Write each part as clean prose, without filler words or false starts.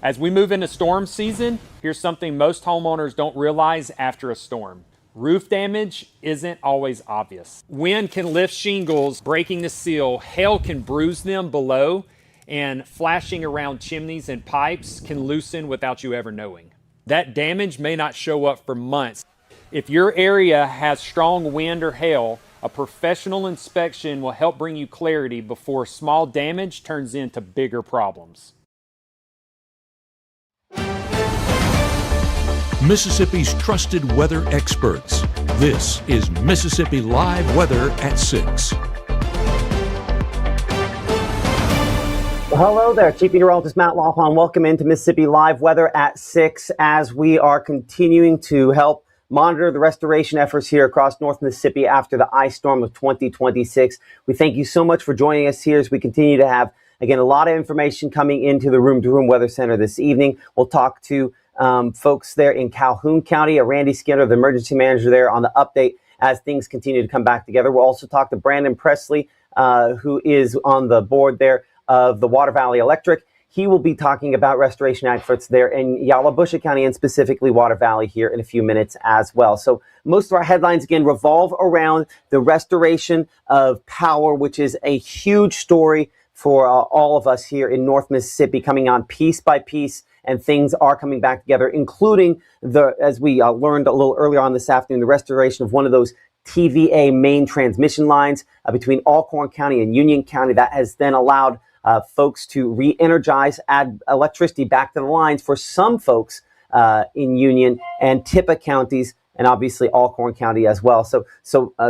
As we move into storm season, here's something most homeowners don't realize after a storm. Roof damage isn't always obvious. Wind can lift shingles, breaking the seal. Hail can bruise them below, and flashing around chimneys and pipes can loosen without you ever knowing. That damage may not show up for months. If your area has strong wind or hail, a professional inspection will help bring you clarity before small damage turns into bigger problems. Mississippi's trusted weather experts. This is Mississippi Live Weather at 6. Well, hello there, Chief Meteorologist Matt Lawhon. Welcome into Mississippi Live Weather at 6 as we are continuing to help monitor the restoration efforts here across North Mississippi after the ice storm of 2026. We thank you so much for joining us here as we continue to have, again, a lot of information coming into the Room to Room Weather Center this evening. We'll talk to folks there in Calhoun County, Randy Skinner, the emergency manager there, on the update as things continue to come back together. We'll also talk to Brandon Presley, who is on the board there of the Water Valley Electric. He will be talking about restoration efforts there in Yalobusha County and specifically Water Valley here in a few minutes as well. So most of our headlines, again, revolve around the restoration of power, which is a huge story for all of us here in North Mississippi, coming on piece by piece, and things are coming back together, including as we learned a little earlier on this afternoon, the restoration of one of those TVA main transmission lines between Alcorn County and Union County that has then allowed folks to re-energize, add electricity back to the lines for some folks in Union and Tippah counties, and obviously Alcorn County as well. So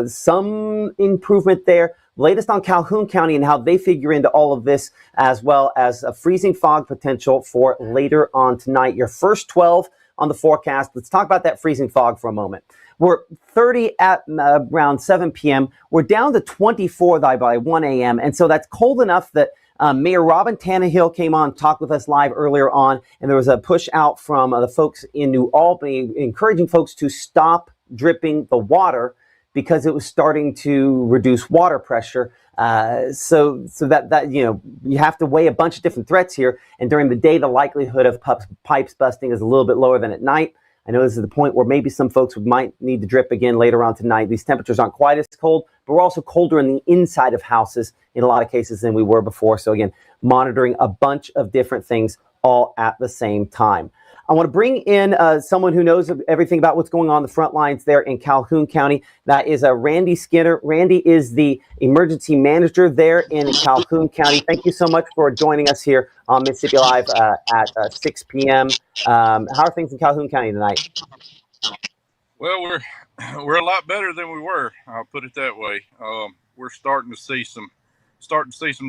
some improvement there. Latest on Calhoun County and how they figure into all of this, as well as a freezing fog potential for later on tonight. Your first 12 on the forecast. Let's talk about that freezing fog for a moment. We're 30 at around 7 p.m. We're down to 24 by 1 a.m. And so that's cold enough that Mayor Robin Tannehill came on, talked with us live earlier on, and there was a push out from the folks in New Albany encouraging folks to stop dripping the water because it was starting to reduce water pressure. So that you have to weigh a bunch of different threats here. And during the day, the likelihood of pipes busting is a little bit lower than at night. I know this is the point where maybe some folks might need to drip again later on tonight. These temperatures aren't quite as cold, but we're also colder in the inside of houses in a lot of cases than we were before. So again, monitoring a bunch of different things all at the same time. I want to bring in someone who knows everything about what's going on the front lines there in Calhoun County. That is Randy Skinner. Randy is the emergency manager there in Calhoun County. Thank you so much for joining us here on Mississippi Live at 6 p.m. How are things in Calhoun County tonight? Well, we're a lot better than we were. I'll put it that way. We're starting to see some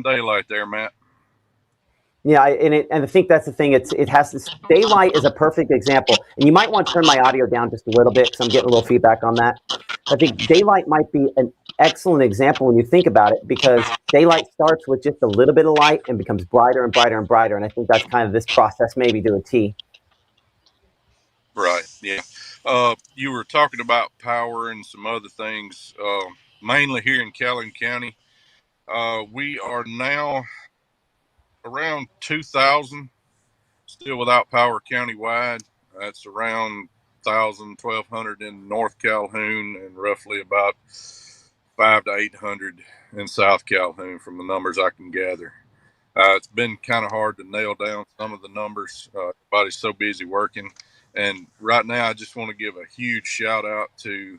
daylight there, Matt. Yeah, and I think that's the thing. It has this daylight is a perfect example, and you might want to turn my audio down just a little bit because I'm getting a little feedback on that. I think daylight might be an excellent example when you think about it, because daylight starts with just a little bit of light and becomes brighter and brighter and brighter, and I think that's kind of this process maybe to a T. Right. Yeah. You were talking about power and some other things, mainly here in Calhoun County. We are now around 2,000 still without power countywide. That's around 1,000, 1,200 in North Calhoun and roughly about 500 to 800 in South Calhoun from the numbers I can gather. It's been kind of hard to nail down some of the numbers. Everybody's so busy working. And right now, I just want to give a huge shout out to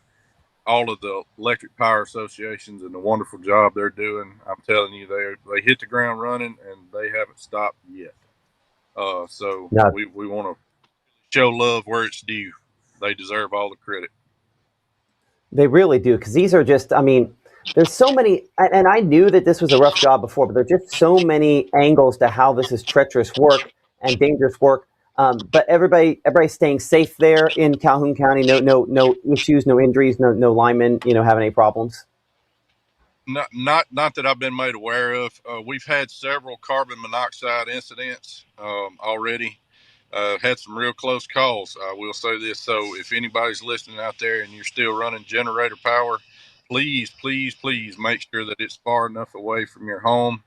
all of the electric power associations and the wonderful job they're doing. I'm telling you, they hit the ground running and they haven't stopped yet. We want to show love where it's due. They deserve all the credit. They really do, because these are just, there's so many, and I knew that this was a rough job before, but there's just so many angles to how this is treacherous work and dangerous work. But everybody's staying safe there in Calhoun County. No issues, no injuries, no linemen, having any problems. Not that I've been made aware of. We've had several carbon monoxide incidents already. Had some real close calls. I will say this. So if anybody's listening out there and you're still running generator power, please make sure that it's far enough away from your home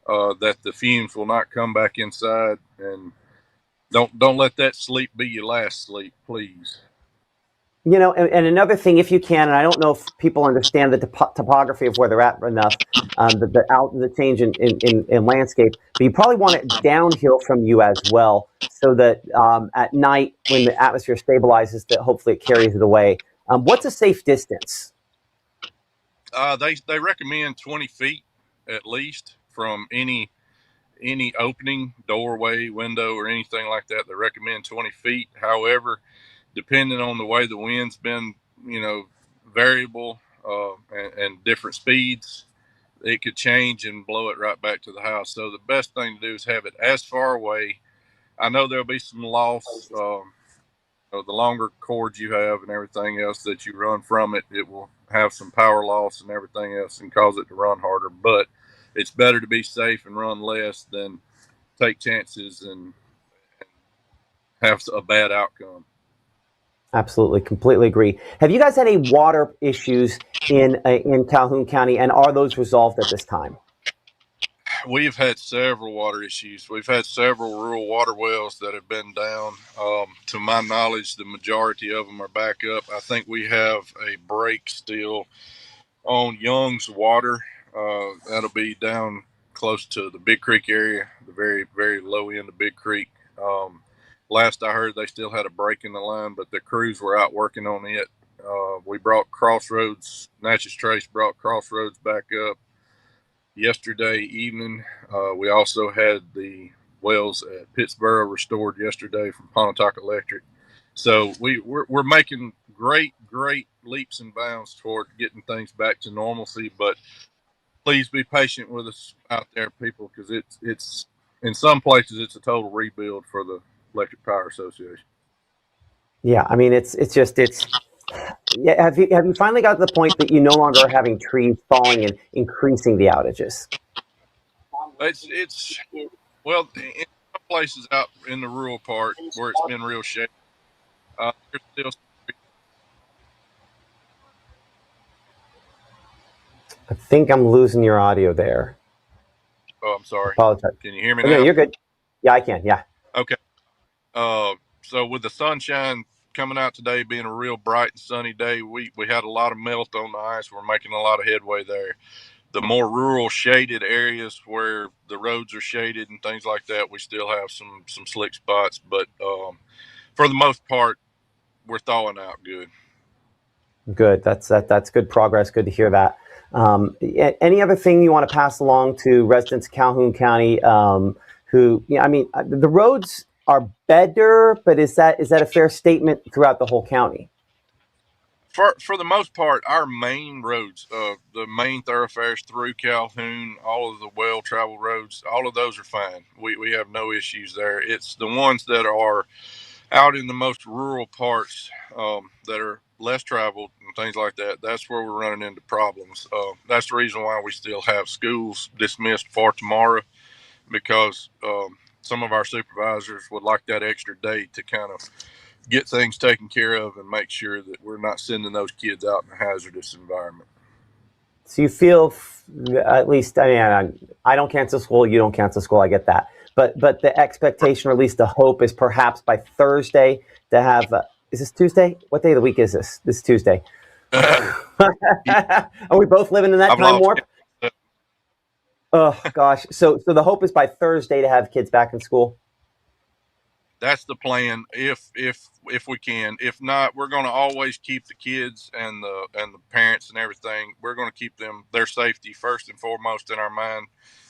that the fumes will not come back inside. And don't let that sleep be your last sleep, please. You know, and another thing, if you can, and I don't know if people understand the topography of where they're at enough, the change in landscape, but you probably want it downhill from you as well, so that at night when the atmosphere stabilizes, that hopefully it carries it away. What's a safe distance? They recommend 20 feet at least from any opening, doorway, window, or anything like that. They recommend 20 feet. However, depending on the way the wind's been, variable and different speeds, it could change and blow it right back to the house. So the best thing to do is have it as far away. I know there'll be some loss. The longer cords you have and everything else that you run from it, it will have some power loss and everything else and cause it to run harder. But it's better to be safe and run less than take chances and have a bad outcome. Absolutely, completely agree. Have you guys had any water issues in Calhoun County, and are those resolved at this time? We've had several water issues. We've had several rural water wells that have been down. To my knowledge, the majority of them are back up. I think we have a break still on Young's Water. That'll be down close to the Big Creek area, the very, very low end of Big Creek. Last I heard, they still had a break in the line, but the crews were out working on it. We brought Crossroads, Natchez Trace brought Crossroads back up yesterday evening. We also had the wells at Pittsboro restored yesterday from Pontotoc Electric. So we're making great leaps and bounds toward getting things back to normalcy. But please be patient with us out there, people, because it's in some places it's a total rebuild for the Electric Power Association. Yeah, I mean it's yeah. Have you finally got to the point that you no longer are having trees falling and increasing the outages? It's well, in some places out in the rural part where it's been real shady, there's still. I think I'm losing your audio there. Oh, I'm sorry. Apologize. Can you hear me Oh, no, now? you're good. Yeah, I can. Yeah. Okay. So with the sunshine coming out today, being a real bright and sunny day, we had a lot of melt on the ice. We're making a lot of headway there. The more rural shaded areas where the roads are shaded and things like that, we still have some slick spots, but for the most part, we're thawing out good. Good. That's good progress. Good to hear that. Any other thing you want to pass along to residents of Calhoun County? Who, I mean, the roads are better, but is that a fair statement throughout the whole county? For the most part, our main roads, the main thoroughfares through Calhoun, all of the well-traveled roads, all of those are fine. We have no issues there. It's the ones that are out in the most rural parts that are less traveled and things like that. That's where we're running into problems. That's the reason why we still have schools dismissed for tomorrow, because some of our supervisors would like that extra day to kind of get things taken care of and make sure that we're not sending those kids out in a hazardous environment. So you feel, at least, I mean, I don't cancel school. You don't cancel school. I get that. But the expectation, or at least the hope, is perhaps by Thursday to have. Is this Tuesday? What day of the week is this? This is Tuesday. Are we both living in that time warp? Oh gosh. So the hope is by Thursday to have kids back in school. That's the plan, if we can. If not, we're going to always keep the kids and the parents and everything. We're going to keep their safety first and foremost in our mind.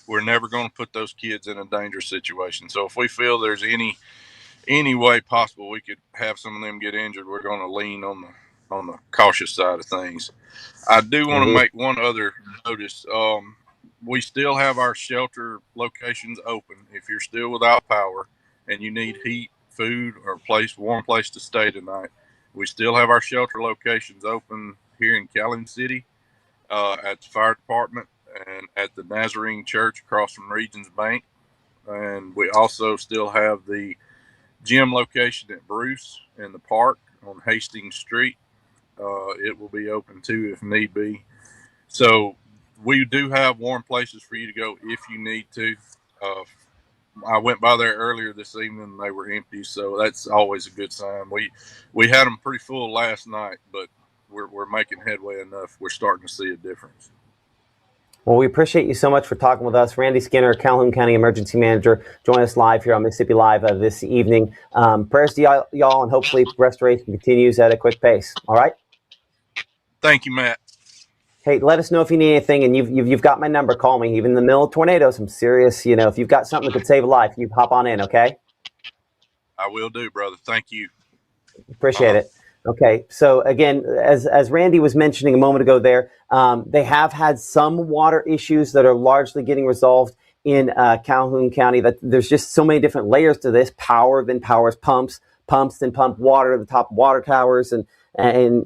We're never going to put those kids in a dangerous situation. So if we feel there's any way possible we could have some of them get injured, we're going to lean on the cautious side of things. I do want to make one other notice. We still have our shelter locations open. If you're still without power and you need heat, food, or warm place to stay tonight, we still have our shelter locations open here in Calhoun City, at the fire department and at the Nazarene Church across from Regions Bank. And we also still have the gym location at Bruce in the park on Hastings Street. It will be open too if need be. So we do have warm places for you to go if you need to. I went by there earlier this evening and they were empty, so that's always a good sign. We had them pretty full last night, but we're making headway enough. We're starting to see a difference. Well, we appreciate you so much for talking with us. Randy Skinner, Calhoun County Emergency Manager, join us live here on Mississippi Live this evening. Prayers to y'all, and hopefully restoration continues at a quick pace. All right? Thank you, Matt. Hey, let us know if you need anything, and you've got my number. Call me. Even in the middle of tornadoes, I'm serious. If you've got something that could save a life, you hop on in, okay? I will do, brother. Thank you. Appreciate it. Okay, so again, as Randy was mentioning a moment ago there, they have had some water issues that are largely getting resolved in Calhoun County. That there's just so many different layers to this. Power then powers pumps, pumps then pump water to the top of water towers, and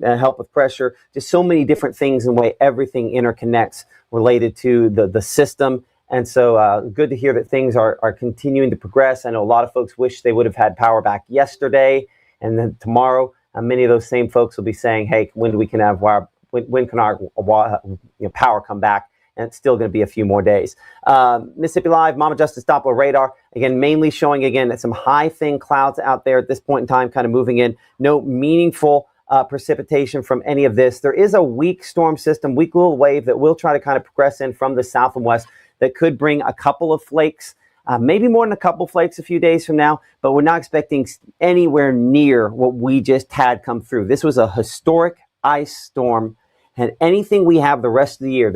help with pressure. Just so many different things and way everything interconnects related to the system. And so good to hear that things are continuing to progress. I know a lot of folks wish they would have had power back yesterday, and then tomorrow. Many of those same folks will be saying, "Hey, when can our power come back?" And it's still going to be a few more days. Mississippi Live, Mama Justice Doppler radar again, mainly showing again some high thin clouds out there at this point in time, kind of moving in. No meaningful precipitation from any of this. There is a weak storm system, weak little wave that will try to kind of progress in from the south and west that could bring a couple of flakes. Maybe more than a couple flakes a few days from now, but we're not expecting anywhere near what we just had come through. This was a historic ice storm, and anything we have the rest of the year,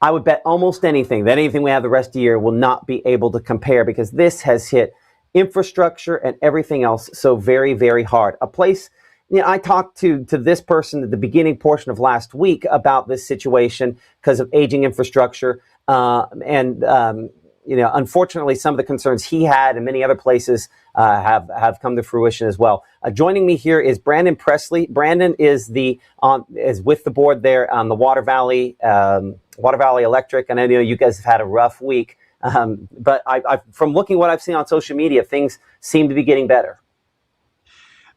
I would bet almost anything that anything we have the rest of the year will not be able to compare, because this has hit infrastructure and everything else so very, very hard. A place, I talked to this person at the beginning portion of last week about this situation because of aging infrastructure unfortunately, some of the concerns he had and many other places have come to fruition as well. Joining me here is Brandon Presley. Brandon is with the board there on the Water Valley Electric, and I know you guys have had a rough week. But from looking what I've seen on social media, things seem to be getting better.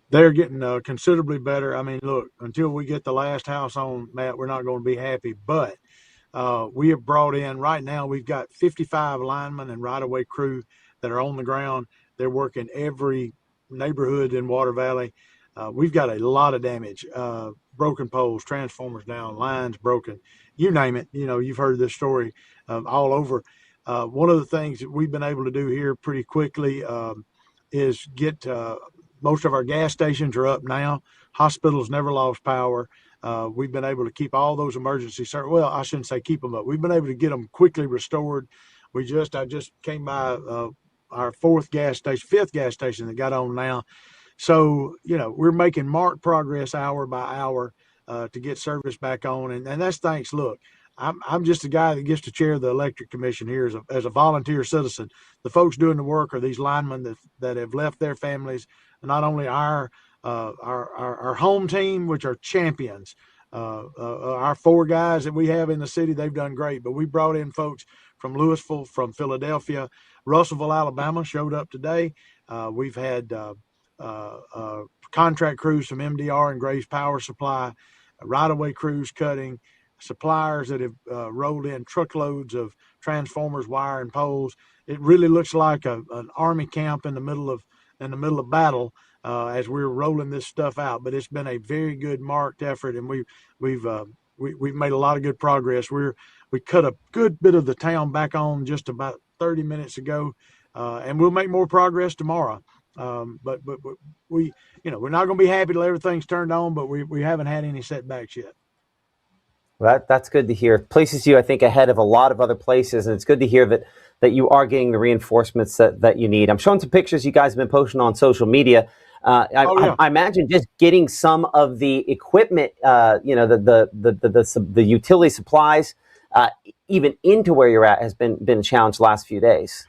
They're getting considerably better. I mean, look, until we get the last house on, Matt, we're not going to be happy, but we have brought in, right now, we've got 55 linemen and right-of-way crew that are on the ground. They're working every neighborhood in Water Valley. We've got a lot of damage, broken poles, transformers down, lines broken, you name it. You've heard this story all over. One of the things that we've been able to do here pretty quickly is get most of our gas stations are up now. Hospitals never lost power. We've been able to keep all those emergency services. Well, I shouldn't say keep them up. We've been able to get them quickly restored. I just came by our fifth gas station that got on now. So, we're making marked progress hour by hour to get service back on. And that's thanks. Look, I'm just a guy that gets to chair the electric commission here as a volunteer citizen. The folks doing the work are these linemen that have left their families, not only our home team, which are champions. Our 4 guys that we have in the city, they've done great. But we brought in folks from Louisville, from Philadelphia, Russellville, Alabama showed up today. We've had contract crews from MDR and Graves Power Supply, right-of-way crews cutting, suppliers that have rolled in truckloads of transformers, wire, and poles. It really looks like an army camp in the middle of battle. As we're rolling this stuff out, but it's been a very good marked effort, and we've made a lot of good progress. We cut a good bit of the town back on just about 30 minutes ago, and we'll make more progress tomorrow. But we're not going to be happy till everything's turned on, but we haven't had any setbacks yet. Well, that's good to hear. Places you, I think, ahead of a lot of other places, and it's good to hear that you are getting the reinforcements that you need. I'm showing some pictures you guys have been posting on social media. I imagine just getting some of the equipment, the utility supplies, even into where you're at has been a challenge the last few days.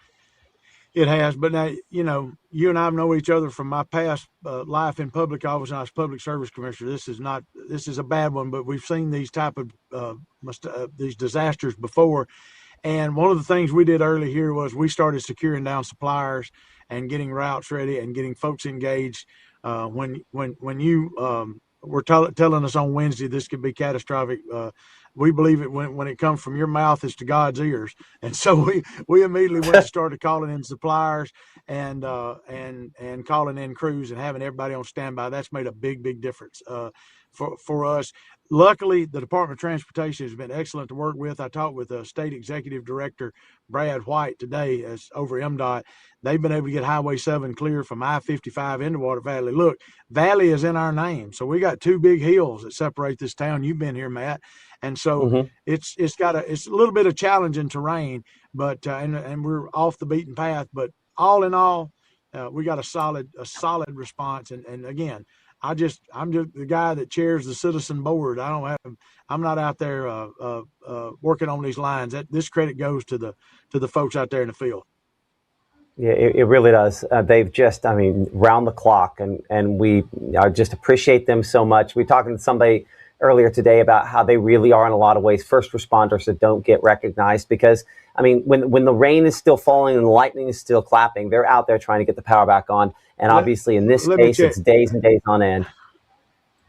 It has, but now, you and I know each other from my past life in public office, and I was public service commissioner. This is a bad one, but we've seen these type of these disasters before. And one of the things we did early here was we started securing down suppliers and getting routes ready and getting folks engaged. When you were telling us on Wednesday this could be catastrophic, we believe it when it comes from your mouth is to God's ears. And so we immediately went and started calling in suppliers and calling in crews and having everybody on standby. That's made a big difference for us. Luckily, the Department of Transportation has been excellent to work with. I talked with State Executive Director Brad White today as over MDOT. They've been able to get Highway 7 clear from I-55 into Water Valley. Look, Valley is in our name. So we got two big hills that separate this town. You've been here, Matt. And so it's a little bit of challenging terrain, but and we're off the beaten path. But all in all, we got a solid response. And again, I'm just the guy that chairs the citizen board. I'm not out there working on these lines. This credit goes to the folks out there in the field. Yeah, it really does. They've just, round the clock, and we just appreciate them so much. We were talking to somebody earlier today about how they really are in a lot of ways first responders that don't get recognized because, when the rain is still falling and the lightning is still clapping, they're out there trying to get the power back on. And obviously in this case, it's days and days on end.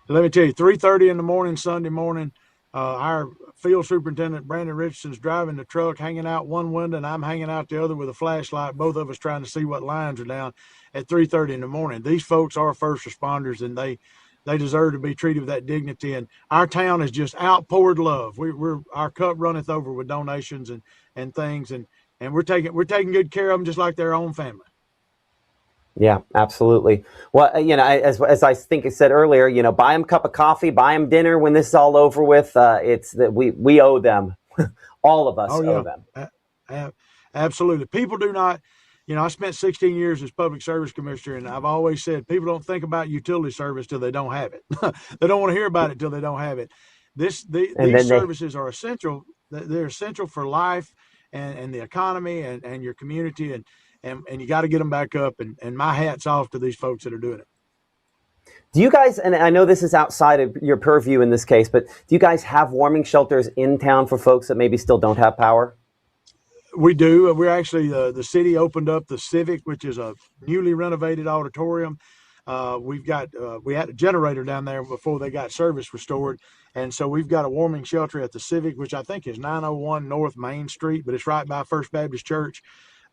Let me tell you, 3:30 in the morning, Sunday morning, our field superintendent, Brandon Richardson's driving the truck, hanging out one window, and I'm hanging out the other with a flashlight, both of us trying to see what lines are down at 3:30 in the morning. These folks are first responders, and they deserve to be treated with that dignity. And our town has just outpoured love. Our cup runneth over with donations and things, and we're taking good care of them just like their own family. Yeah, absolutely. Well, as I think I said earlier, buy them a cup of coffee, buy them dinner when this is all over with. It's that we owe them. All of us owe them. Absolutely. People do not, I spent 16 years as public service commissioner, and I've always said people don't think about utility service till they don't have it. They don't want to hear about it till they don't have it. These services are essential. They're essential for life and the economy and your community, and you got to get them back up. And my hat's off to these folks that are doing it. Do you guys, and I know this is outside of your purview in this case, but do you guys have warming shelters in town for folks that maybe still don't have power? We do. We're actually, the city opened up the Civic, which is a newly renovated auditorium. We had a generator down there before they got service restored. And so we've got a warming shelter at the Civic, which I think is 901 North Main Street, but it's right by First Baptist Church.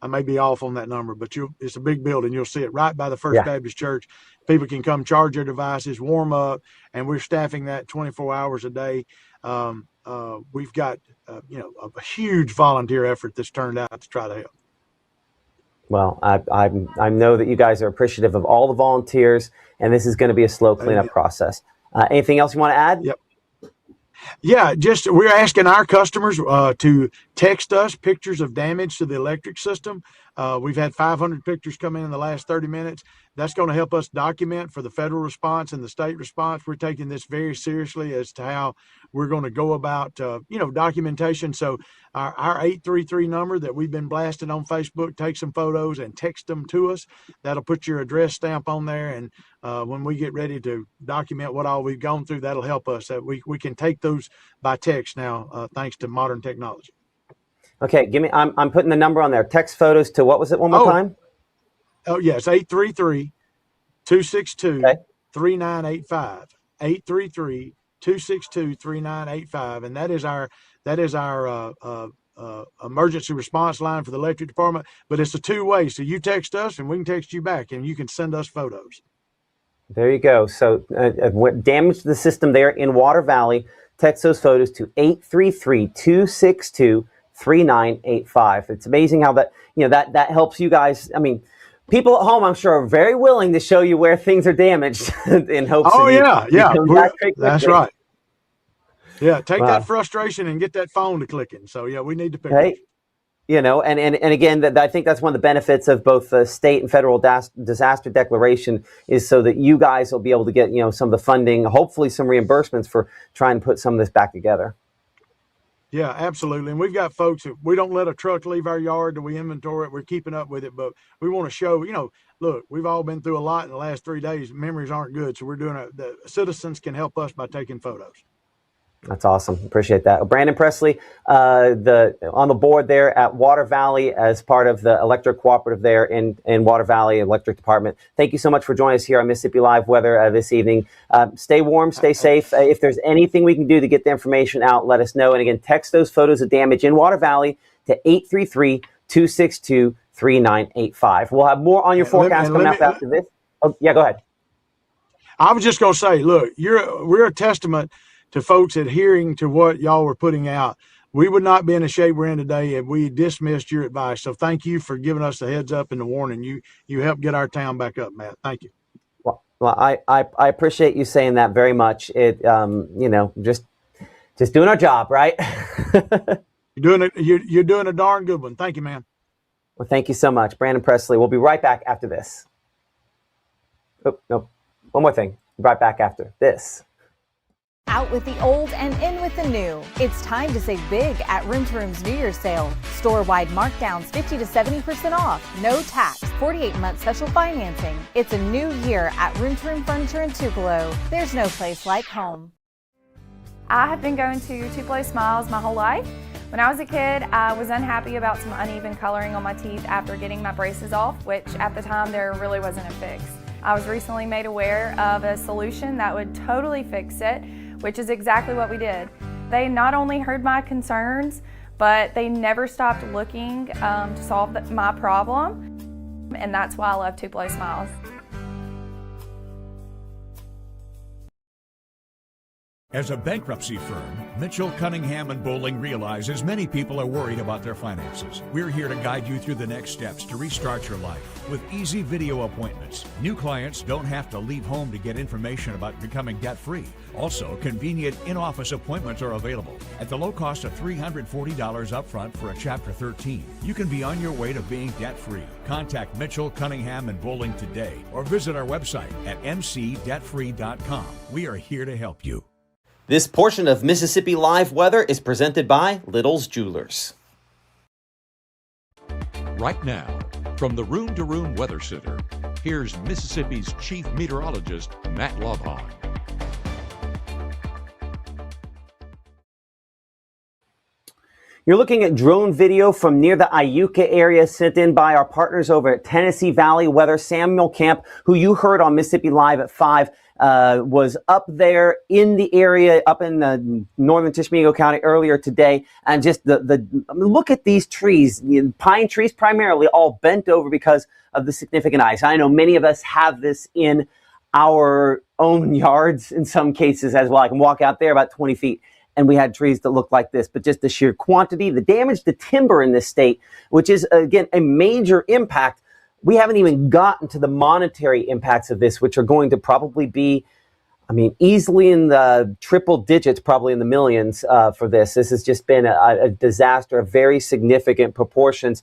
I may be off on that number, but it's a big building. You'll see it right by the First Baptist Church. People can come charge their devices, warm up, and we're staffing that 24 hours a day. We've got, a huge volunteer effort that's turned out to try to help. Well, I know that you guys are appreciative of all the volunteers, and this is going to be a slow cleanup process. Anything else you want to add? Yep. Yeah, just we're asking our customers to text us pictures of damage to the electric system. We've had 500 pictures come in the last 30 minutes. That's going to help us document for the federal response and the state response. We're taking this very seriously as to how we're going to go about, documentation. So our 833 number that we've been blasting on Facebook, take some photos and text them to us. That'll put your address stamp on there. And when we get ready to document what all we've gone through, that'll help us. We can take those by text now, thanks to modern technology. Okay, I'm putting the number on there. Text photos to, what was it one more time? Oh, yes, 833-262-3985. 833-262-3985. And that is our emergency response line for the electric department, but it's a two-way. So you text us and we can text you back, and you can send us photos. There you go. So damage to the system there in Water Valley, text those photos to 833-262-3985. It's amazing how that helps you guys. I mean, people at home, I'm sure, are very willing to show you where things are damaged in hopes. Oh, yeah. That's right. Yeah, take that frustration and get that phone to clicking. So, yeah, we need to pick up. And again, I think that's one of the benefits of both the state and federal disaster declaration is so that you guys will be able to get, some of the funding, hopefully some reimbursements for trying to put some of this back together. Yeah, absolutely. And we've got folks that we don't let a truck leave our yard till we inventory it. We're keeping up with it, but we want to show, look, we've all been through a lot in the last 3 days. Memories aren't good. So we're doing the citizens can help us by taking photos. That's awesome. Appreciate that. Brandon Presley, on the board there at Water Valley as part of the electric cooperative there in Water Valley Electric Department. Thank you so much for joining us here on Mississippi Live Weather this evening. Stay warm, stay safe. If there's anything we can do to get the information out, let us know. And again, text those photos of damage in Water Valley to 833-262-3985. We'll have more on your forecast coming up after this. Oh, yeah, go ahead. I was just going to say, look, we're a testament to folks adhering to what y'all were putting out. We would not be in the shape we're in today if we dismissed your advice. So thank you for giving us the heads up and the warning. You helped get our town back up, Matt. Thank you. Well, I appreciate you saying that very much. It, just doing our job, right? You're doing a darn good one. Thank you, man. Well, thank you so much, Brandon Presley. We'll be right back after this. Oh, no, one more thing. Right back after this. Out with the old and in with the new. It's time to save big at Room to Room's New Year's sale. Store-wide markdowns 50 to 70% off. No tax. 48-month special financing. It's a new year at Room to Room Furniture in Tupelo. There's no place like home. I have been going to Tupelo Smiles my whole life. When I was a kid, I was unhappy about some uneven coloring on my teeth after getting my braces off, which at the time there really wasn't a fix. I was recently made aware of a solution that would totally fix it, which is exactly what we did. They not only heard my concerns, but they never stopped looking to solve my problem, and that's why I love Tupelo Smiles. As a bankruptcy firm, Mitchell, Cunningham, and Bowling realizes many people are worried about their finances. We're here to guide you through the next steps to restart your life with easy video appointments. New clients don't have to leave home to get information about becoming debt-free. Also, convenient in-office appointments are available at the low cost of $340 upfront for a Chapter 13. You can be on your way to being debt-free. Contact Mitchell, Cunningham, and Bowling today or visit our website at mcdebtfree.com. We are here to help you. This portion of Mississippi Live Weather is presented by Little's Jewelers. Right now, from the Room to Room Weather Center, here's Mississippi's Chief Meteorologist, Matt Lovehon. You're looking at drone video from near the Iuka area sent in by our partners over at Tennessee Valley Weather. Samuel Camp, who you heard on Mississippi Live at 5, was up there in the area, up in the northern Tishomingo County earlier today. And just look at these trees, pine trees primarily, all bent over because of the significant ice. I know many of us have this in our own yards in some cases as well. I can walk out there about 20 feet. And we had trees that looked like this, but just the sheer quantity, the damage to timber in this state, which is, again, a major impact. We haven't even gotten to the monetary impacts of this, which are going to probably be, easily in the triple digits, probably in the millions for this. This has just been a disaster of very significant proportions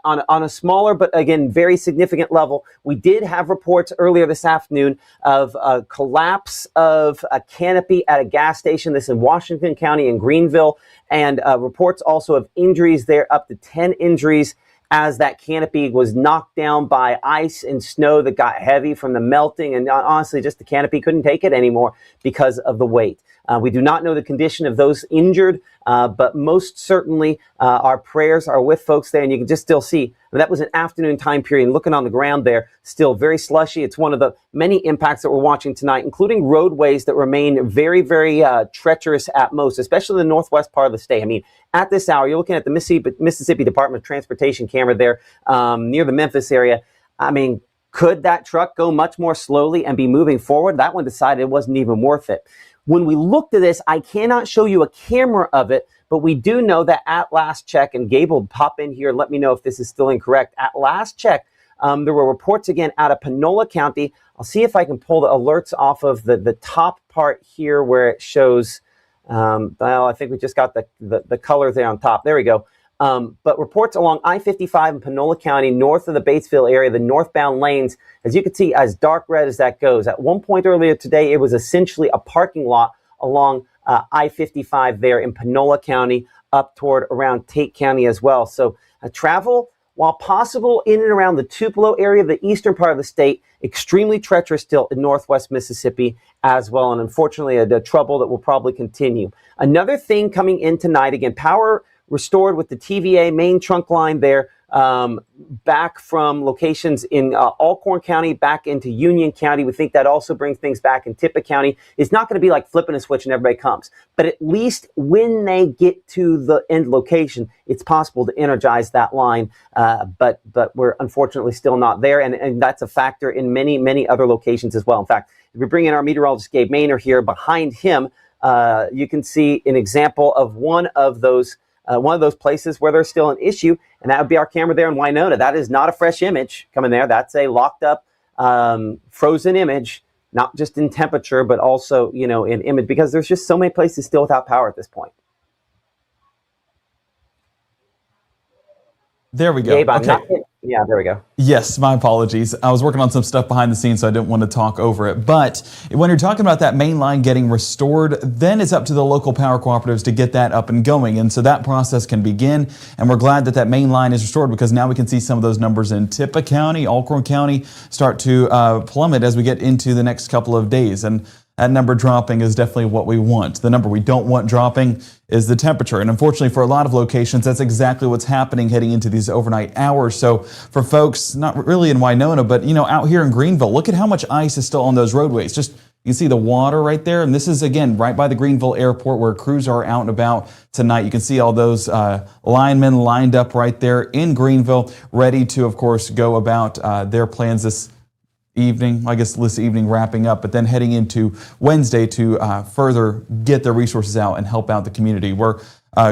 on a smaller, but again, very significant level. We did have reports earlier this afternoon of a collapse of a canopy at a gas station. This in Washington County in Greenville, and reports also of injuries there, up to 10 injuries as that canopy was knocked down by ice and snow that got heavy from the melting. And honestly, just the canopy couldn't take it anymore because of the weight. We do not know the condition of those injured, but most certainly our prayers are with folks there. And you can just still see that was an afternoon time period. And looking on the ground there, still very slushy. It's one of the many impacts that we're watching tonight, including roadways that remain very, very treacherous at most, especially in the northwest part of the state. At this hour, you're looking at the Mississippi Department of Transportation camera there near the Memphis area. Could that truck go much more slowly and be moving forward? That one decided it wasn't even worth it. When we looked at this, I cannot show you a camera of it, but we do know that at last check, and Gabe will pop in here and let me know if this is still incorrect. At last check, there were reports again out of Panola County. I'll see if I can pull the alerts off of the top part here where it shows, I think we just got the color there on top. There we go. But reports along I-55 in Panola County, north of the Batesville area, the northbound lanes, as you can see, as dark red as that goes. At one point earlier today, it was essentially a parking lot along I-55 there in Panola County, up toward around Tate County as well. So travel while possible in and around the Tupelo area, the eastern part of the state, extremely treacherous still in northwest Mississippi as well. And unfortunately, a trouble that will probably continue. Another thing coming in tonight, again, power restored with the TVA main trunk line there, back from locations in Alcorn County back into Union County. We think that also brings things back in Tippah County. It's not going to be like flipping a switch and everybody comes, but at least when they get to the end location, it's possible to energize that line. But we're unfortunately still not there, and that's a factor in many other locations as well. In fact, if we bring in our meteorologist Gabe Maynor here, behind him, you can see an example of one of those places where there's still an issue, and that would be our camera there in Winona. That is not a fresh image coming there. That's a locked up, frozen image, not just in temperature, but also, in image, because there's just so many places still without power at this point. There we go. Gabe, Okay. Yeah, there we go. Yes, my apologies. I was working on some stuff behind the scenes, so I didn't want to talk over it. But when you're talking about that main line getting restored, then it's up to the local power cooperatives to get that up and going. And so that process can begin. And we're glad that main line is restored, because now we can see some of those numbers in Tippah County, Alcorn County start to plummet as we get into the next couple of days. And that number dropping is definitely what we want. The number we don't want dropping is the temperature. And unfortunately, for a lot of locations, that's exactly what's happening heading into these overnight hours. So for folks, not really in Winona, but out here in Greenville, look at how much ice is still on those roadways. Just, you can see the water right there. And this is, again, right by the Greenville airport where crews are out and about tonight. You can see all those linemen lined up right there in Greenville, ready to, of course, go about their plans this evening, I guess this evening wrapping up, but then heading into Wednesday to further get their resources out and help out the community. We're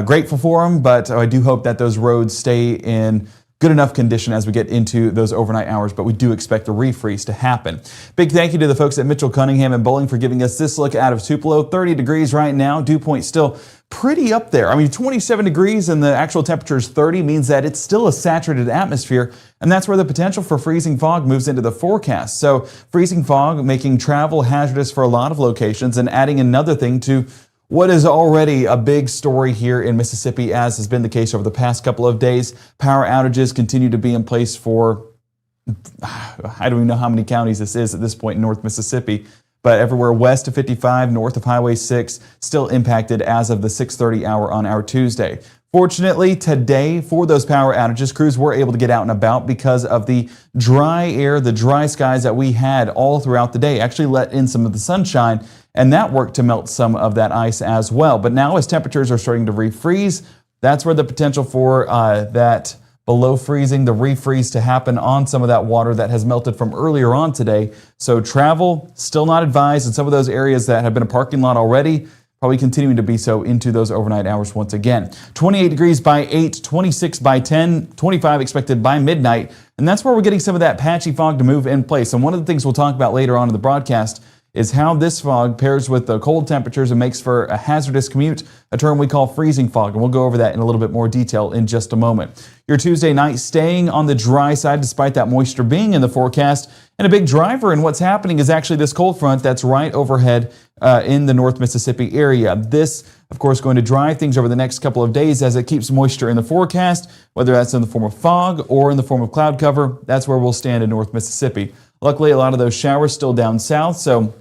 grateful for them, but I do hope that those roads stay in good enough condition as we get into those overnight hours, but we do expect a refreeze to happen. Big thank you to the folks at Mitchell, Cunningham, and Bowling for giving us this look out of Tupelo. 30 degrees right now. Dew point still pretty up there. I mean, 27 degrees and the actual temperature is 30 means that it's still a saturated atmosphere, and that's where the potential for freezing fog moves into the forecast. So freezing fog making travel hazardous for a lot of locations, and adding another thing to what is already a big story here in Mississippi, as has been the case over the past couple of days. Power outages continue to be in place for, I don't even know how many counties this is at this point in North Mississippi, but everywhere west of 55, north of Highway 6, still impacted as of the 6:30 hour on our Tuesday. Fortunately, today, for those power outages, crews were able to get out and about because of the dry air, the dry skies that we had all throughout the day. Actually let in some of the sunshine, and that worked to melt some of that ice as well. But now as temperatures are starting to refreeze, that's where the potential for that below freezing, the refreeze to happen on some of that water that has melted from earlier on today. So travel still not advised in some of those areas that have been a parking lot already, probably continuing to be so into those overnight hours once again. 28 degrees by 8, 26 by 10, 25 expected by midnight. And that's where we're getting some of that patchy fog to move in place. And one of the things we'll talk about later on in the broadcast is how this fog pairs with the cold temperatures and makes for a hazardous commute, a term we call freezing fog. And we'll go over that in a little bit more detail in just a moment. Your Tuesday night staying on the dry side despite that moisture being in the forecast. And a big driver in what's happening is actually this cold front that's right overhead in the North Mississippi area. This, of course, going to drive things over the next couple of days as it keeps moisture in the forecast, whether that's in the form of fog or in the form of cloud cover. That's where we'll stand in North Mississippi. Luckily, a lot of those showers still down south, so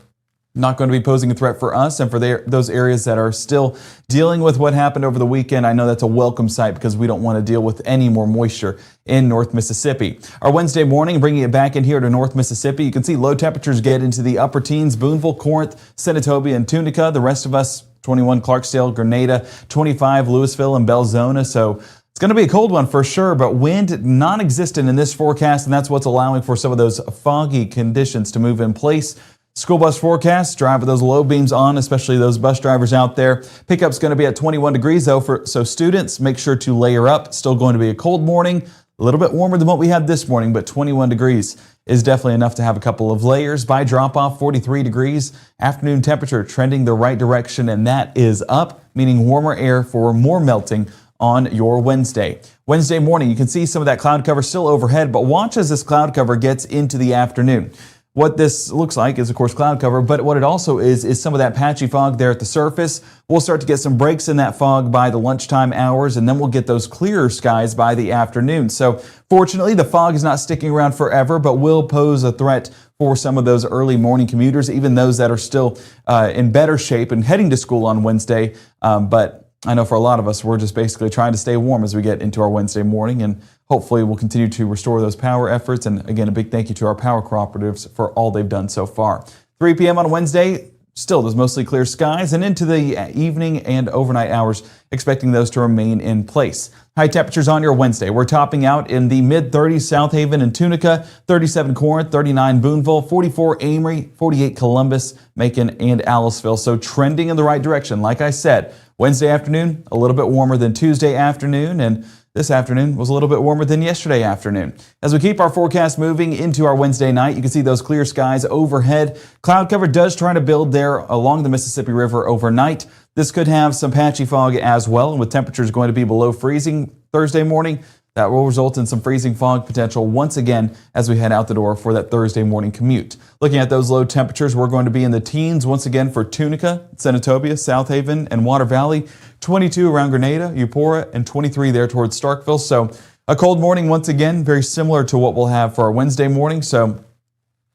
not going to be posing a threat for us and for those areas that are still dealing with what happened over the weekend. I know that's a welcome sight because we don't want to deal with any more moisture in North Mississippi. Our Wednesday morning, bringing it back in here to North Mississippi, you can see low temperatures get into the upper teens. Boonville, Corinth, Senatobia, and Tunica. The rest of us, 21 Clarksdale, Grenada, 25 Louisville, and Belzona. So it's going to be a cold one for sure, but wind non-existent in this forecast, and that's what's allowing for some of those foggy conditions to move in place. School bus forecast, drive with those low beams on, especially those bus drivers out there. Pickup's going to be at 21 degrees though, so students, make sure to layer up. Still going to be a cold morning, a little bit warmer than what we had this morning, but 21 degrees is definitely enough to have a couple of layers. By drop-off, 43 degrees. Afternoon temperature trending the right direction, and that is up, meaning warmer air for more melting on your Wednesday. Wednesday morning, you can see some of that cloud cover still overhead, but watch as this cloud cover gets into the afternoon. What this looks like is, of course, cloud cover, but what it also is some of that patchy fog there at the surface. We'll start to get some breaks in that fog by the lunchtime hours, and then we'll get those clearer skies by the afternoon. So fortunately, the fog is not sticking around forever, but will pose a threat for some of those early morning commuters, even those that are still in better shape and heading to school on Wednesday. But I know for a lot of us, we're just basically trying to stay warm as we get into our Wednesday morning, and hopefully we'll continue to restore those power efforts. And again, a big thank you to our power cooperatives for all they've done so far. 3 p.m. on Wednesday, still those mostly clear skies, and into the evening and overnight hours, expecting those to remain in place. High temperatures on your Wednesday. We're topping out in the mid-30s, South Haven and Tunica, 37 Corinth, 39 Boonville, 44 Amory, 48 Columbus, Macon, and Aliceville. So trending in the right direction. Like I said, Wednesday afternoon, a little bit warmer than Tuesday afternoon, and this afternoon was a little bit warmer than yesterday afternoon. As we keep our forecast moving into our Wednesday night, you can see those clear skies overhead. Cloud cover does try to build there along the Mississippi River overnight. This could have some patchy fog as well, and with temperatures going to be below freezing Thursday morning, that will result in some freezing fog potential once again as we head out the door for that Thursday morning commute. Looking at those low temperatures, we're going to be in the teens once again for Tunica, Senatobia, South Haven, and Water Valley, 22 around Grenada, Eupora, and 23 there towards Starkville. So a cold morning once again, very similar to what we'll have for our Wednesday morning. So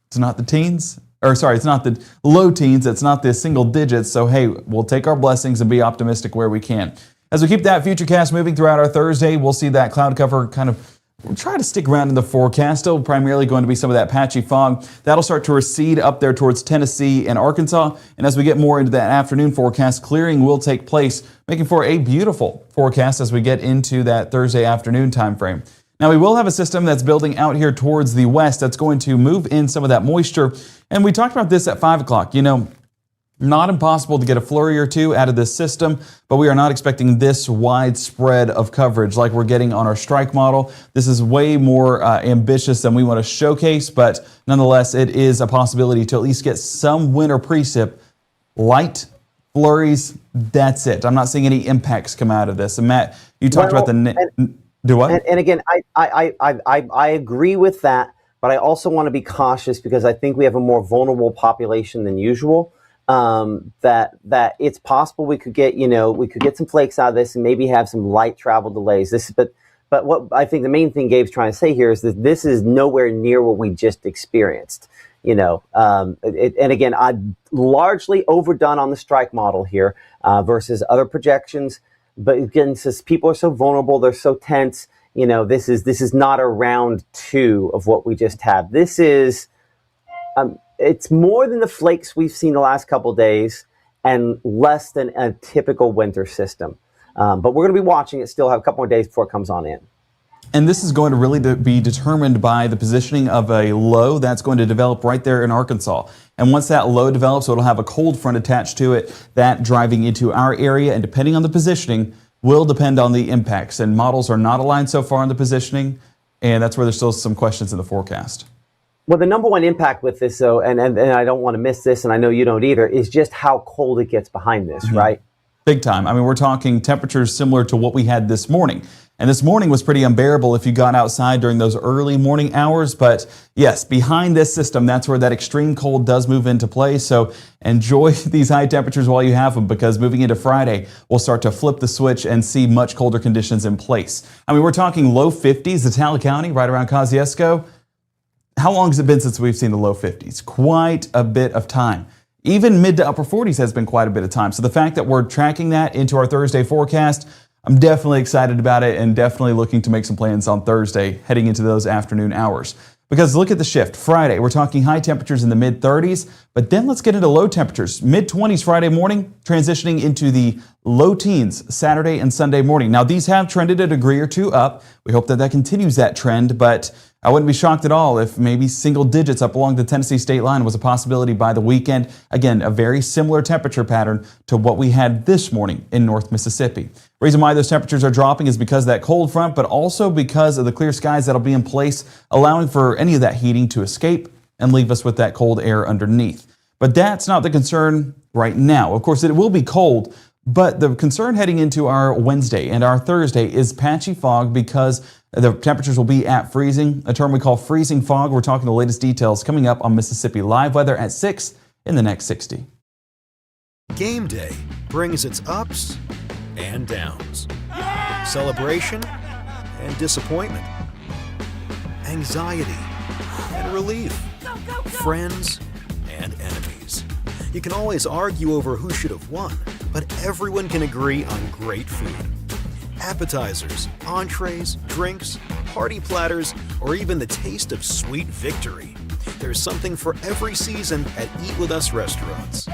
it's not the teens, it's not the low teens, it's not the single digits. So hey, we'll take our blessings and be optimistic where we can. As we keep that futurecast moving throughout our Thursday, we'll see that cloud cover kind of try to stick around in the forecast. Still primarily going to be some of that patchy fog. That'll start to recede up there towards Tennessee and Arkansas. And as we get more into that afternoon forecast, clearing will take place, making for a beautiful forecast as we get into that Thursday afternoon time frame. Now, we will have a system that's building out here towards the west that's going to move in some of that moisture. And we talked about this at 5 o'clock. You know, not impossible to get a flurry or two out of this system, but we are not expecting this widespread of coverage like we're getting on our strike model. This is way more ambitious than we want to showcase, but nonetheless, it is a possibility to at least get some winter precip, light flurries. That's it. I'm not seeing any impacts come out of this. And Matt, you talked about do what? And again, I agree with that, but I also want to be cautious because I think we have a more vulnerable population than usual. That it's possible we could get some flakes out of this and maybe have some light travel delays. But what I think the main thing Gabe's trying to say here is that this is nowhere near what we just experienced. And again, I'm largely overdone on the strike model here versus other projections. But again, since people are so vulnerable, they're so tense. This is not a round two of what we just had. This is. It's more than the flakes we've seen the last couple of days and less than a typical winter system. But we're going to be watching it still, have a couple more days before it comes on in. And this is going to really be determined by the positioning of a low that's going to develop right there in Arkansas. And once that low develops, it'll have a cold front attached to it, that driving into our area. And depending on the positioning, will depend on the impacts. And models are not aligned so far on the positioning. And that's where there's still some questions in the forecast. Well, the number one impact with this, though, and I don't want to miss this, and I know you don't either, is just how cold it gets behind this, right? Big time. I mean, we're talking temperatures similar to what we had this morning. And this morning was pretty unbearable if you got outside during those early morning hours. But yes, behind this system, that's where that extreme cold does move into play. So enjoy these high temperatures while you have them, because moving into Friday, we'll start to flip the switch and see much colder conditions in place. I mean, we're talking low 50s, Italian County, right around Kosciuszko. How long has it been since we've seen the low 50s? Quite a bit of time. Even mid to upper 40s has been quite a bit of time. So the fact that we're tracking that into our Thursday forecast, I'm definitely excited about it and definitely looking to make some plans on Thursday heading into those afternoon hours. Because look at the shift. Friday, we're talking high temperatures in the mid 30s, but then let's get into low temperatures. Mid 20s Friday morning, transitioning into the low teens Saturday and Sunday morning. Now, these have trended a degree or two up. We hope that continues that trend, but I wouldn't be shocked at all if maybe single digits up along the Tennessee state line was a possibility by the weekend. Again, a very similar temperature pattern to what we had this morning in North Mississippi. Reason why those temperatures are dropping is because of that cold front, but also because of the clear skies that'll be in place, allowing for any of that heating to escape and leave us with that cold air underneath. But that's not the concern right now. Of course, it will be cold, But the concern heading into our Wednesday and our Thursday is patchy fog because the temperatures will be at freezing, a term we call freezing fog. We're talking the latest details coming up on Mississippi Live Weather at 6 in the next 60. Game day brings its ups and downs. Celebration and disappointment. Anxiety and relief. Friends and enemies. You can always argue over who should have won, but everyone can agree on great food. Appetizers, entrees, drinks, party platters, or even the taste of sweet victory. There's something for every season at Eat With Us restaurants.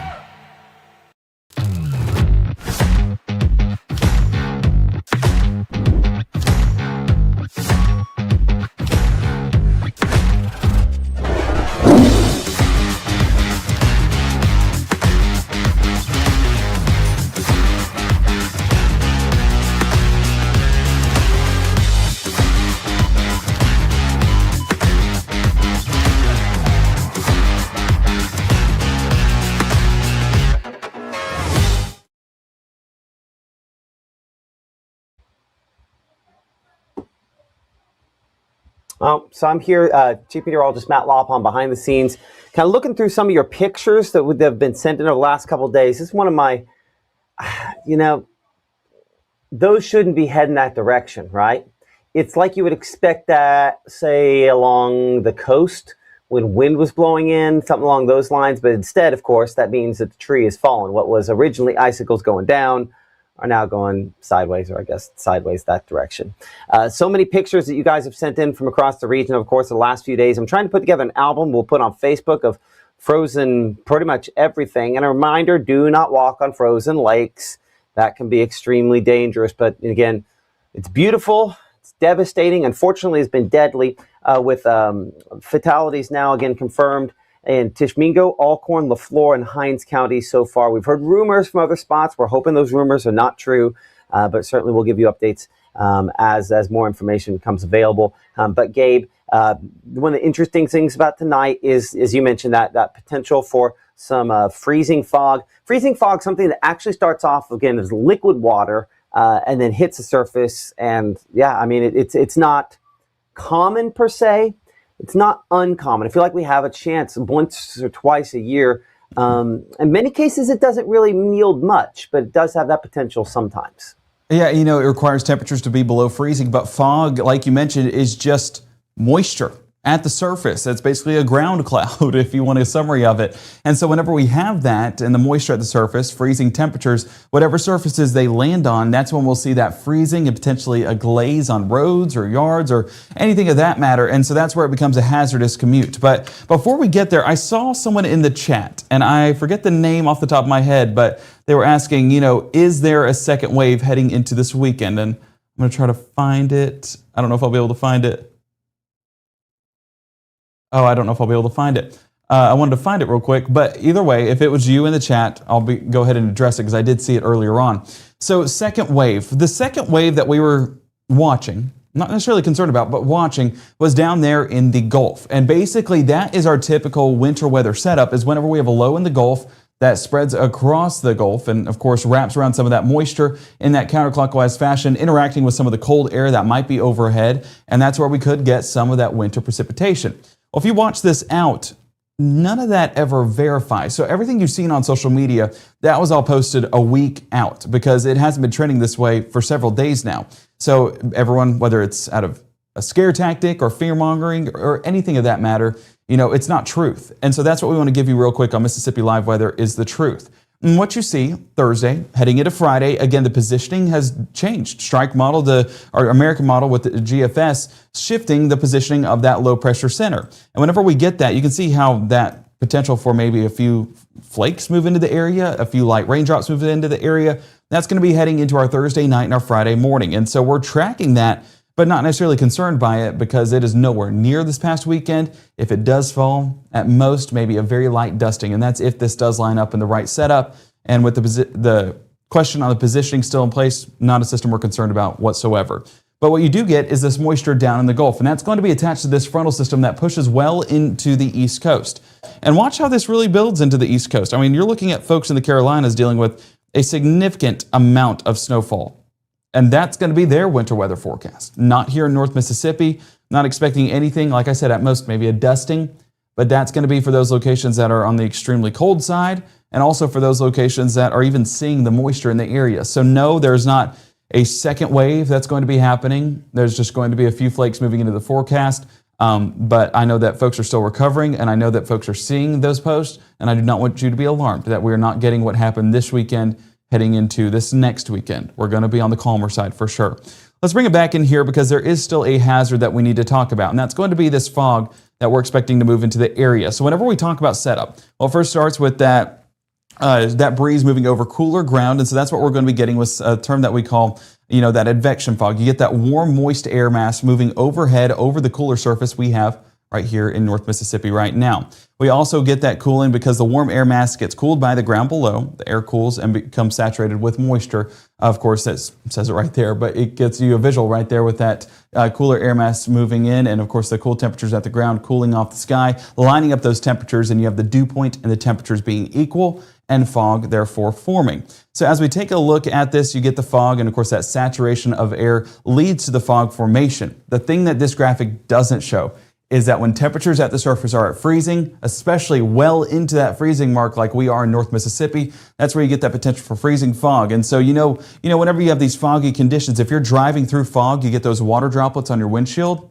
So I'm here, Chief Meteorologist Matt Lawpon behind the scenes, kind of looking through some of your pictures that have been sent in over the last couple of days. This is one of my, those shouldn't be heading that direction, right? It's like you would expect that, say, along the coast when wind was blowing in, something along those lines. But instead, of course, that means that the tree has fallen. What was originally icicles going down are now going sideways, or I guess sideways that direction. So many pictures that you guys have sent in from across the region, of course, the last few days. I'm trying to put together an album we'll put on Facebook of frozen pretty much everything. And a reminder, do not walk on frozen lakes. That can be extremely dangerous. But again, it's beautiful. It's devastating. Unfortunately, it's been deadly with fatalities now again confirmed in Tishmingo, Alcorn, LaFleur, and Hinds County so far. We've heard rumors from other spots. We're hoping those rumors are not true, but certainly we'll give you updates as more information becomes available. But Gabe, one of the interesting things about tonight is, as you mentioned, that potential for some freezing fog. Freezing fog, something that actually starts off, again, as liquid water and then hits the surface. And yeah, I mean, it's not common per se. It's not uncommon. I feel like we have a chance once or twice a year. In many cases, it doesn't really yield much, but it does have that potential sometimes. Yeah, it requires temperatures to be below freezing, but fog, like you mentioned, is just moisture at the surface. It's basically a ground cloud, if you want a summary of it. And so whenever we have that and the moisture at the surface, freezing temperatures, whatever surfaces they land on, that's when we'll see that freezing and potentially a glaze on roads or yards or anything of that matter. And so that's where it becomes a hazardous commute. But before we get there, I saw someone in the chat, and I forget the name off the top of my head, but they were asking, is there a second wave heading into this weekend? And I'm going to try to find it. I don't know if I'll be able to find it. Oh, I don't know if I'll be able to find it. I wanted to find it real quick, but either way, if it was you in the chat, I'll go ahead and address it because I did see it earlier on. So second wave. The second wave that we were watching, not necessarily concerned about, but watching, was down there in the Gulf. And basically that is our typical winter weather setup, is whenever we have a low in the Gulf that spreads across the Gulf and, of course, wraps around some of that moisture in that counterclockwise fashion, interacting with some of the cold air that might be overhead, and that's where we could get some of that winter precipitation. Well, if you watch this out, none of that ever verifies. So everything you've seen on social media, that was all posted a week out because it hasn't been trending this way for several days now. So everyone, whether it's out of a scare tactic or fear-mongering or anything of that matter, it's not truth. And so that's what we want to give you real quick on Mississippi Live Weather is the truth. And what you see Thursday, heading into Friday, again, the positioning has changed. Strike model, our American model with the GFS, shifting the positioning of that low pressure center. And whenever we get that, you can see how that potential for maybe a few flakes move into the area, a few light raindrops move into the area, that's going to be heading into our Thursday night and our Friday morning. And so we're tracking that, but not necessarily concerned by it because it is nowhere near this past weekend. If it does fall, at most, maybe a very light dusting, and that's if this does line up in the right setup. And with the question on the positioning still in place, not a system we're concerned about whatsoever. But what you do get is this moisture down in the Gulf, and that's going to be attached to this frontal system that pushes well into the East Coast. And watch how this really builds into the East Coast. I mean, you're looking at folks in the Carolinas dealing with a significant amount of snowfall. And that's going to be their winter weather forecast. Not here in North Mississippi, not expecting anything. Like I said, at most maybe a dusting, but that's going to be for those locations that are on the extremely cold side, and also for those locations that are even seeing the moisture in the area. So no, there's not a second wave that's going to be happening. There's just going to be a few flakes moving into the forecast. But I know that folks are still recovering, and I know that folks are seeing those posts, and I do not want you to be alarmed that we're not getting what happened this weekend heading into this next weekend. We're going to be on the calmer side for sure. Let's bring it back in here because there is still a hazard that we need to talk about, and that's going to be this fog that we're expecting to move into the area. So whenever we talk about setup, well, it first starts with that breeze moving over cooler ground, and so that's what we're going to be getting with a term that we call, that advection fog. You get that warm, moist air mass moving overhead over the cooler surface we have right here in North Mississippi right now. We also get that cooling because the warm air mass gets cooled by the ground below. The air cools and becomes saturated with moisture. Of course, that says it right there, but it gets you a visual right there with that cooler air mass moving in, and of course the cool temperatures at the ground cooling off the sky, lining up those temperatures, and you have the dew point and the temperatures being equal, and fog therefore forming. So as we take a look at this, you get the fog, and of course that saturation of air leads to the fog formation. The thing that this graphic doesn't show is that when temperatures at the surface are at freezing, especially well into that freezing mark like we are in North Mississippi, that's where you get that potential for freezing fog. And so, whenever you have these foggy conditions, if you're driving through fog, you get those water droplets on your windshield.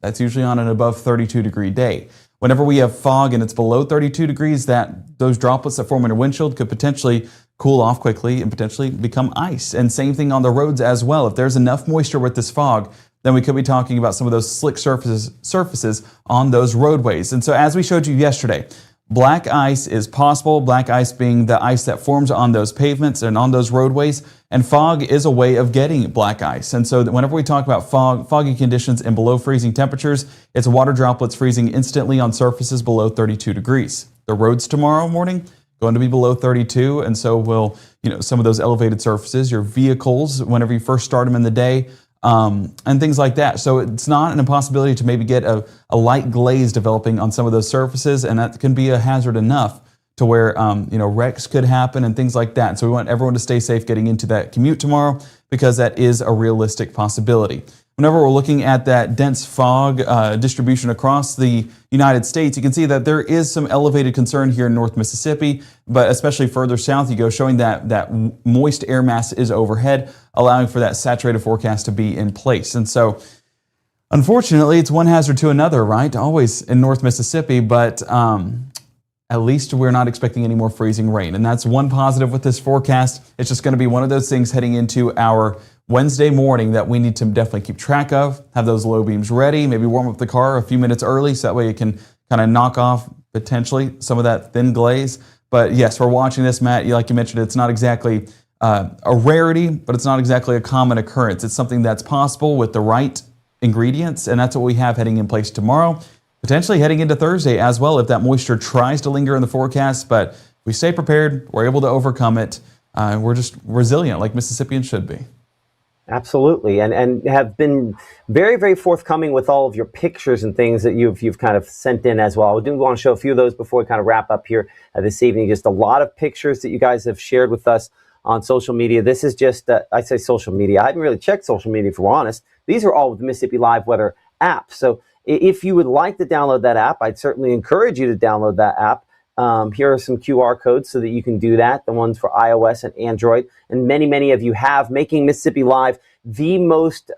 That's usually on an above 32 degree day. Whenever we have fog and it's below 32 degrees, those droplets that form on your windshield could potentially cool off quickly and potentially become ice. And same thing on the roads as well. If there's enough moisture with this fog, then we could be talking about some of those slick surfaces on those roadways. And so as we showed you yesterday, black ice is possible, black ice being the ice that forms on those pavements and on those roadways, and fog is a way of getting black ice. And so whenever we talk about foggy conditions and below freezing temperatures, it's water droplets freezing instantly on surfaces below 32 degrees. The roads tomorrow morning going to be below 32, and so will some of those elevated surfaces, your vehicles, whenever you first start them in the day, and things like that. So it's not an impossibility to maybe get a light glaze developing on some of those surfaces, and that can be a hazard enough to where wrecks could happen and things like that. And so we want everyone to stay safe getting into that commute tomorrow because that is a realistic possibility. Whenever we're looking at that dense fog distribution across the United States, you can see that there is some elevated concern here in North Mississippi, but especially further south you go, showing that moist air mass is overhead, allowing for that saturated forecast to be in place. And so, unfortunately, it's one hazard to another, right? Always in North Mississippi, but at least we're not expecting any more freezing rain. And that's one positive with this forecast. It's just going to be one of those things heading into our Wednesday morning that we need to definitely keep track of, have those low beams ready, maybe warm up the car a few minutes early so that way it can kind of knock off potentially some of that thin glaze. But yes, we're watching this, Matt. Like you mentioned, it's not exactly a rarity, but it's not exactly a common occurrence. It's something that's possible with the right ingredients, and that's what we have heading in place tomorrow, potentially heading into Thursday as well if that moisture tries to linger in the forecast. But if we stay prepared, we're able to overcome it. We're just resilient like Mississippians should be. Absolutely, and have been very, very forthcoming with all of your pictures and things that you've kind of sent in as well. I do want to show a few of those before we kind of wrap up here this evening. Just a lot of pictures that you guys have shared with us on social media. This is just, I say social media. I haven't really checked social media, if we're honest. These are all with the Mississippi Live Weather app. So if you would like to download that app, I'd certainly encourage you to download that app. Here are some QR codes so that you can do that, the ones for iOS and Android. And many, many of you have, making Mississippi Live the most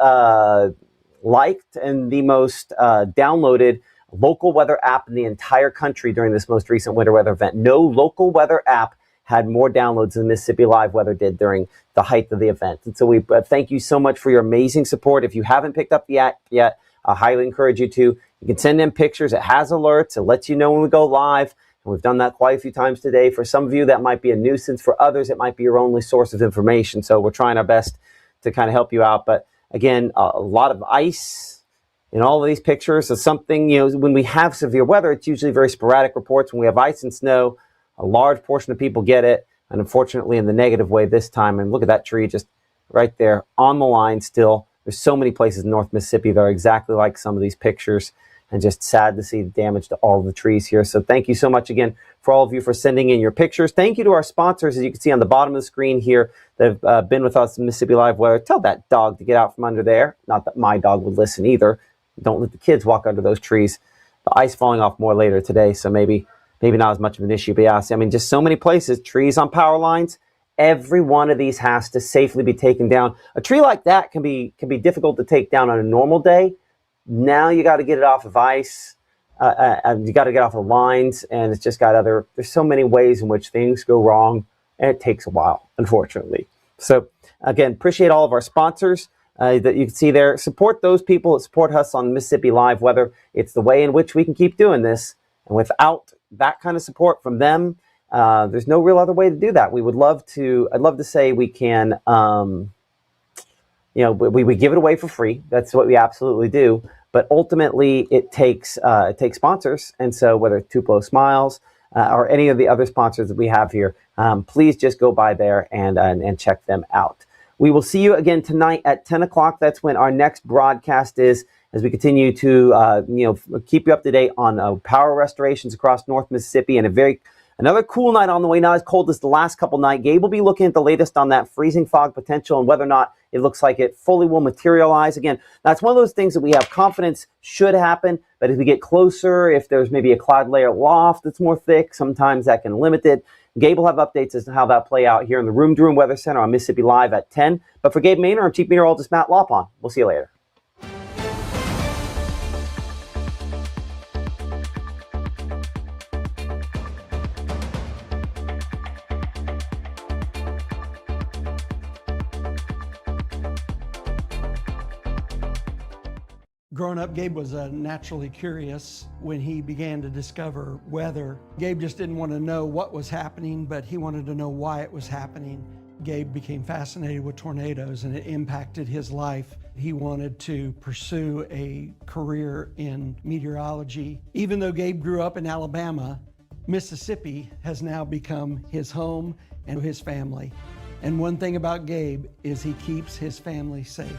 liked and the most downloaded local weather app in the entire country during this most recent winter weather event. No local weather app had more downloads than Mississippi Live Weather did during the height of the event. And so we thank you so much for your amazing support. If you haven't picked up the app yet, I highly encourage you to. You can send in pictures. It has alerts. It lets you know when we go live. And we've done that quite a few times today. For some of you, that might be a nuisance. For others, it might be your only source of information. So we're trying our best to kind of help you out. But again, a lot of ice in all of these pictures. So something, when we have severe weather, it's usually very sporadic reports. When we have ice and snow, a large portion of people get it. And unfortunately, in the negative way this time. And look at that tree just right there on the line still. There's so many places in North Mississippi that are exactly like some of these pictures. and just sad to see the damage to all of the trees here. So thank you so much again for all of you for sending in your pictures. Thank you to our sponsors, as you can see on the bottom of the screen here, that have been with us in Mississippi Live Weather. Tell that dog to get out from under there. Not that my dog would listen either. Don't let the kids walk under those trees. The ice falling off more later today, so maybe not as much of an issue. But yeah, I mean, just so many places, trees on power lines. Every one of these has to safely be taken down. A tree like that can be difficult to take down on a normal day. Now you got to get it off of ice. You got to get off the lines, and it's just got there's so many ways in which things go wrong, and it takes a while, unfortunately. So again, appreciate all of our sponsors that you can see there. Support those people that support us on Mississippi Live Weather. It's the way in which we can keep doing this, and without that kind of support from them, there's no real other way to do that. I'd love to say we can, we give it away for free. That's what we absolutely do. But ultimately, it takes sponsors. And so whether it's Tupelo Smiles or any of the other sponsors that we have here, please just go by there and check them out. We will see you again tonight at 10 o'clock. That's when our next broadcast is, as we continue to keep you up to date on power restorations across North Mississippi, and another cool night on the way. Not as cold as the last couple nights. Gabe will be looking at the latest on that freezing fog potential and whether or not it looks like it fully will materialize. Again, that's one of those things that we have confidence should happen, but as we get closer, if there's maybe a cloud layer aloft that's more thick, sometimes that can limit it. Gabe will have updates as to how that play out here in the Room to Room Weather Center on Mississippi Live at 10. But for Gabe Maynard, I'm Chief Meteorologist Matt Lawpon. We'll see you later. Growing up, Gabe was naturally curious. When he began to discover weather, Gabe just didn't want to know what was happening, but he wanted to know why it was happening. Gabe became fascinated with tornadoes, and it impacted his life. He wanted to pursue a career in meteorology. Even though Gabe grew up in Alabama, Mississippi has now become his home and his family. And one thing about Gabe is he keeps his family safe.